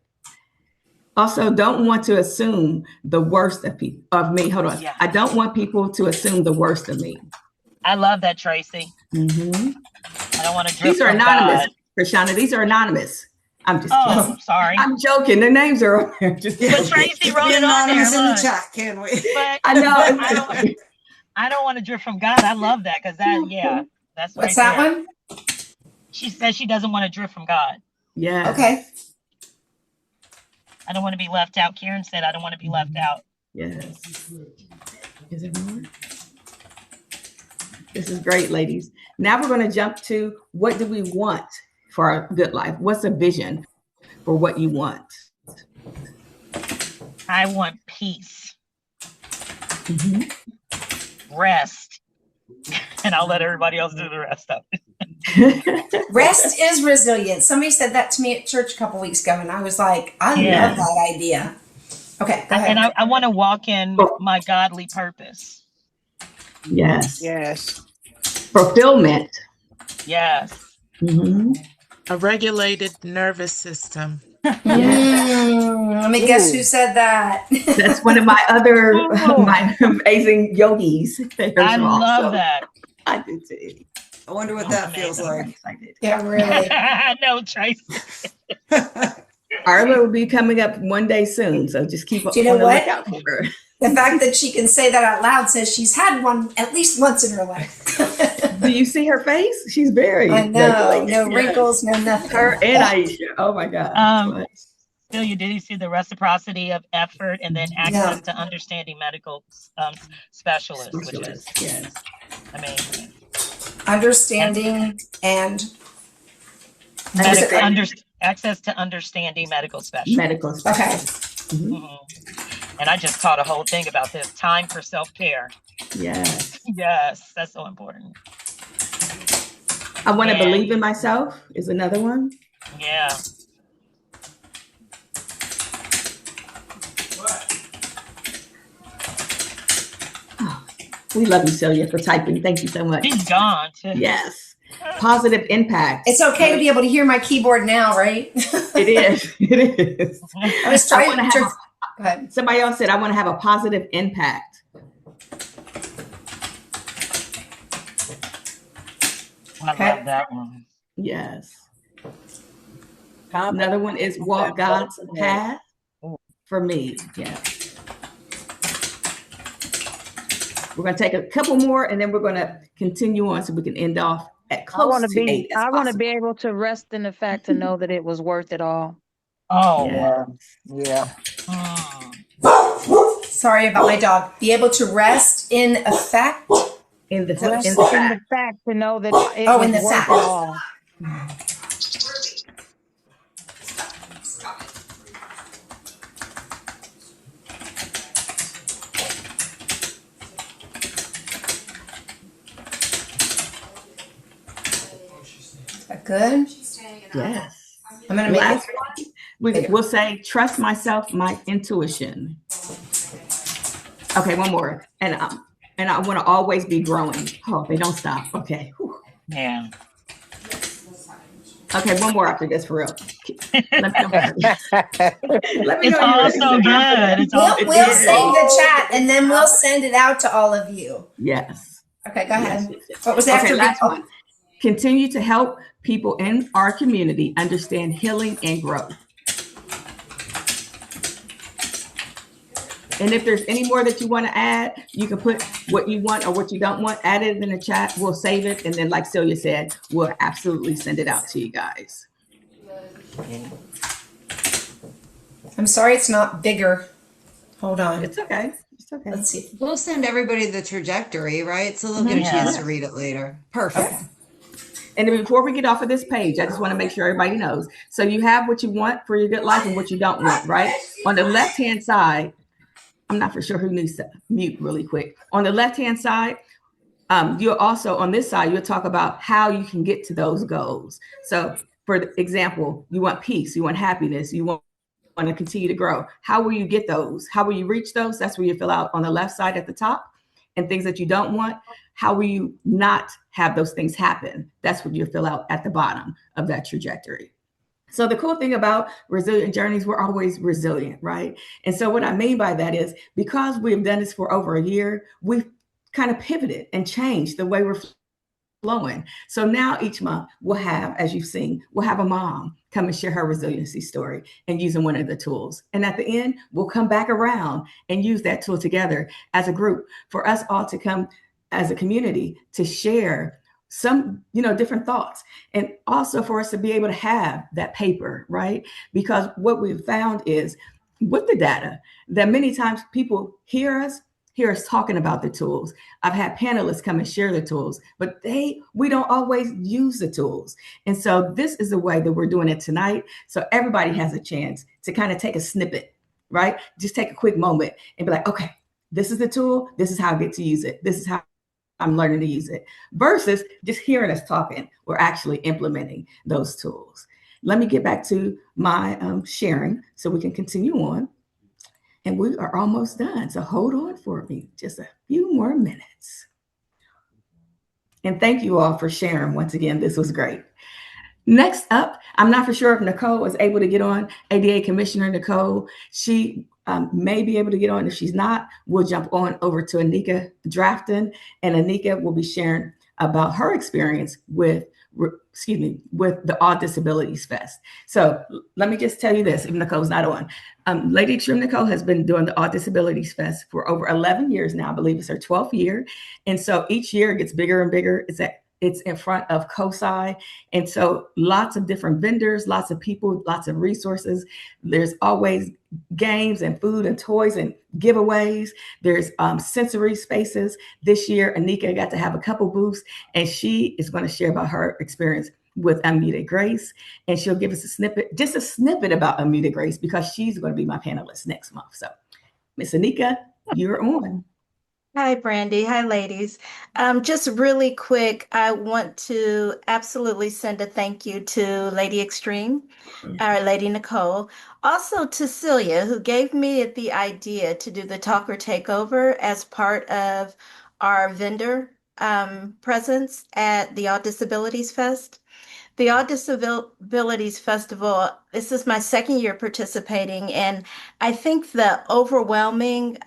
Also, don't want to assume the worst of me. Hold on. Yeah. I don't want people to assume the worst of me. I love that, Tracy. Mm-hmm. I don't want to drift These are from anonymous, God. Krishana. These are anonymous. I'm just kidding. Oh, sorry. I'm joking. Their names are on there. Just But joking. Tracy wrote Be it on there. anonymous in the Look. chat, can we? But I know. I don't want to drift from God. I love that because that's What's right that there. one? She says she doesn't want to drift from God. Yeah. Okay. I don't want to be left out. Karen said, I don't want to be left out. Yes. Is there more? This is great, ladies. Now we're going to jump to, what do we want for our good life? What's a vision for what you want? I want peace, Mhm. rest, and I'll let everybody else do the rest of it. Rest is resilience. Somebody said that to me at church a couple weeks ago, and I was like, I Yeah. love that idea. Okay, go ahead. And I want to walk in my godly purpose. Yes. Yes. Fulfillment. Yes. Mhm. A regulated nervous system. Let me guess who said that. That's one of my other my amazing yogis. I love that. I do too. I wonder what that feels I'm like. excited. Yeah, really. No, Tracy. Arla will be coming up one day soon, so just keep Do you know on the what? lookout for her. The fact that she can say that out loud says she's had one at least once in her life. Do you see her face? She's very I know. regulated. No Yes. wrinkles, no nothing. Her and Aisha. Oh my God. Celia, did you see the reciprocity of effort and then access to understanding medical specialists, which is amazing. Understanding and access to understanding medical specialists. Medical specialists. Okay. And I just taught a whole thing about this. Time for self-care. Yes. Yes, that's so important. I want to believe in myself is another one. Yeah. Oh, we love you, Celia, for typing. Thank you so much. She's gone. Yes. Positive impact. it's okay to be able to hear my keyboard now, right? It is. It is. I was trying to. Go ahead. Somebody else said, I want to have a positive impact. I love that one. Yes. Another one is walk God's path for me. Yeah. We're going to take a couple more and then we're going to continue on so we can end off at close to 8. I want to be able to rest in the fact to know that it was worth it all. Oh, yeah. Sorry about my dog. Be able to rest in effect. In the fact to know that it was in the worth fact. it all. Is that good? Yes. I'm going to make Last it. we'll say, trust myself, my intuition. Okay, one more. And I want to always be growing. Oh, they don't stop. Okay. Whew. yeah. Okay, one more after this for real. Let me know. Let me It's know. all so good. It's all We'll save the chat and then we'll send it out to all of you. Yes. Okay, go ahead. Yes. What was after? Okay, last one. Continue to help people in our community understand healing and growth. And if there's any more that you want to add, you can put what you want or what you don't want, add it in the chat. We'll save it. And then like Celia said, we'll absolutely send it out to you guys. I'm sorry it's not bigger. Hold on. It's okay. It's okay. Let's see. We'll send everybody the trajectory, right? So they'll get a chance to read it later. Perfect. Okay. And then before we get off of this page, I just want to make sure everybody knows. So you have what you want for your good life and what you don't want, right? On the left-hand side, I'm not for sure who needs to mute really quick. On the left-hand side, you'll also, on this side, you'll talk about how you can get to those goals. So for example, you want peace, you want happiness, you want to continue to grow. How will you get those? How will you reach those? That's where you fill out on the left side at the top. And things that you don't want, how will you not have those things happen? That's what you fill out at the bottom of that trajectory. So the cool thing about Resilient Journeys, we're always resilient, right? And so what I mean by that is because we've done this for over a year, we've kind of pivoted and changed the way we're flowing. So now each month we'll have, as you've seen, we'll have a mom come and share her resiliency story and using one of the tools. And at the end, we'll come back around and use that tool together as a group for us all to come as a community to share some, different thoughts. And also for us to be able to have that paper, right? Because what we've found is with the data that many times people hear us talking about the tools. I've had panelists come and share the tools, but we don't always use the tools. And so this is the way that we're doing it tonight. So everybody has a chance to kind of take a snippet, right? Just take a quick moment and be like, okay, this is the tool. This is how I get to use it. This is how I'm learning to use it versus just hearing us talking. We're actually implementing those tools. Let me get back to my sharing so we can continue on. And we are almost done. So hold on for me just a few more minutes. And thank you all for sharing. Once again, this was great. Next up, I'm not for sure if Nicole was able to get on. ADA Commissioner Nicole, she may be able to get on. If she's not, we'll jump on over to Anika Drafton. And Anika will be sharing about her experience with the All Disabilities Fest. So let me just tell you this, if Nicole's not on. Lady Extreme Nicole has been doing the All Disabilities Fest for over 11 years now. I believe it's her 12th year. And so each year it gets bigger and bigger. It's in front of COSI. And so lots of different vendors, lots of people, lots of resources. There's always games and food and toys and giveaways. There's sensory spaces. This year, Anika got to have a couple booths, and she is going to share about her experience with Unmuted Grace. And she'll give us just a snippet about Unmuted Grace, because she's going to be my panelist next month. So Miss Anika, you're on. Hi, Brandy. Hi, ladies. Just really quick, I want to absolutely send a thank you to Lady Extreme, our Lady Nicole. Also to Celia, who gave me the idea to do the Talker Takeover as part of our vendor presence at the All Disabilities Fest. The All Disabilities Festival, this is my second year participating, and I think the overwhelming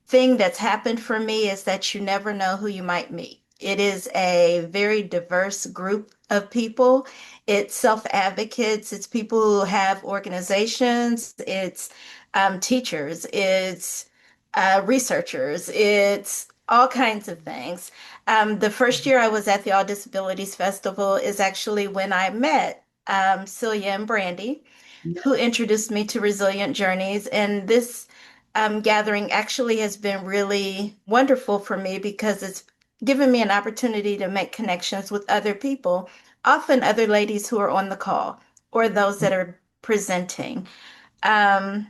thing that's happened for me is that you never know who you might meet. It is a very diverse group of people. It's self-advocates, it's people who have organizations, it's teachers, it's researchers, it's all kinds of things. The first year I was at the All Disabilities Festival is actually when I met Celia and Brandy, who introduced me to Resilient Journeys. And this gathering actually has been really wonderful for me because it's given me an opportunity to make connections with other people, often other ladies who are on the call or those that are presenting. The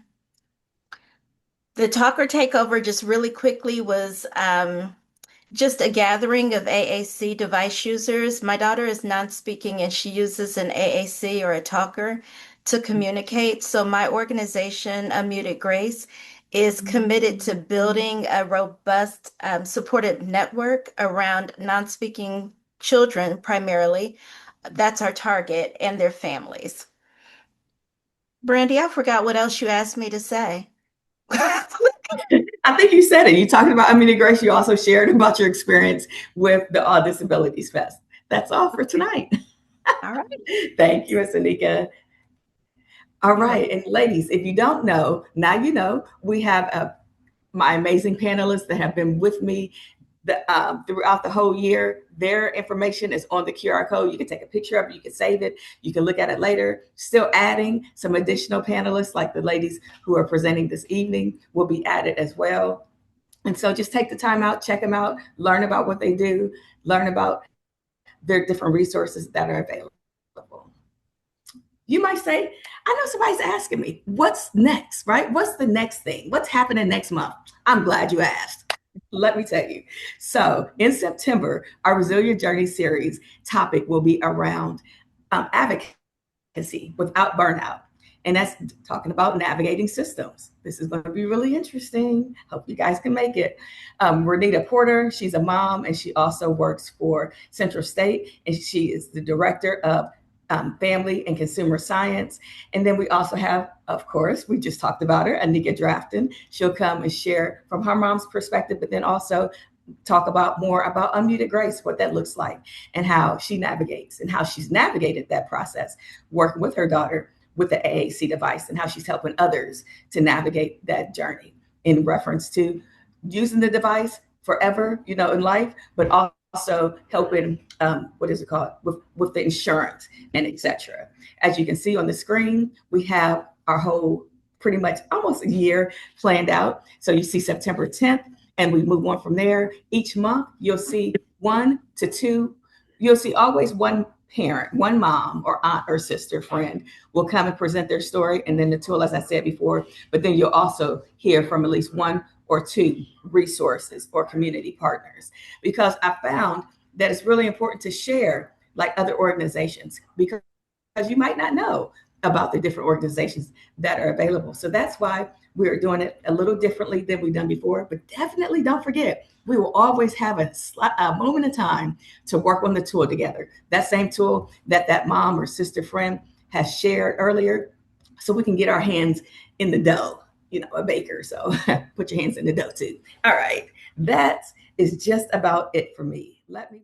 Talker Takeover, just really quickly, was just a gathering of AAC device users. My daughter is non-speaking and she uses an AAC or a talker to communicate. So my organization, Unmuted Grace, is committed to building a robust supported network around non-speaking children primarily. That's our target, and their families. Brandy, I forgot what else you asked me to say. I think you said it. You talked about Unmuted Grace. You also shared about your experience with the All Disabilities Fest. That's all for tonight. All right. Thank you, Ms. Anika. All right. And ladies, if you don't know, now you know. We have my amazing panelists that have been with me throughout the whole year. Their information is on the QR code. You can take a picture of it, you can save it, you can look at it later. Still adding some additional panelists, like the ladies who are presenting this evening will be added as well. And so just take the time out, check them out, learn about what they do, learn about their different resources that are available. You might say, I know somebody's asking me, what's next, right? What's the next thing? What's happening next month? I'm glad you asked. Let me tell you. So in September, our Resilient Journey series topic will be around advocacy without burnout. And that's talking about navigating systems. This is going to be really interesting. Hope you guys can make it. Renita Porter, she's a mom, and she also works for Central State, and she is the director of family and consumer science. And then we also have, of course, we just talked about her, Anika Drafton. She'll come and share from her mom's perspective, but then also talk about more about unmuted grace, what that looks like, and how she navigates and how she's navigated that process, working with her daughter with the AAC device, and how she's helping others to navigate that journey in reference to using the device forever, in life, but also helping, what is it called, with the insurance and etc. As you can see on the screen, we have our whole pretty much almost a year planned out. So you see September 10th, and we move on from there. Each month, you'll see 1 to 2. You'll see always one parent, one mom or aunt or sister, friend will come and present their story. And then the tool, as I said before, but then you'll also hear from at least 1 or 2 resources or community partners, because I found that it's really important to share like other organizations, because you might not know about the different organizations that are available. So that's why we're doing it a little differently than we've done before. But definitely don't forget, we will always have a moment in time to work on the tool together. That same tool that mom or sister friend has shared earlier, so we can get our hands in the dough, a baker. So put your hands in the dough too. All right. That is just about it for me. Let me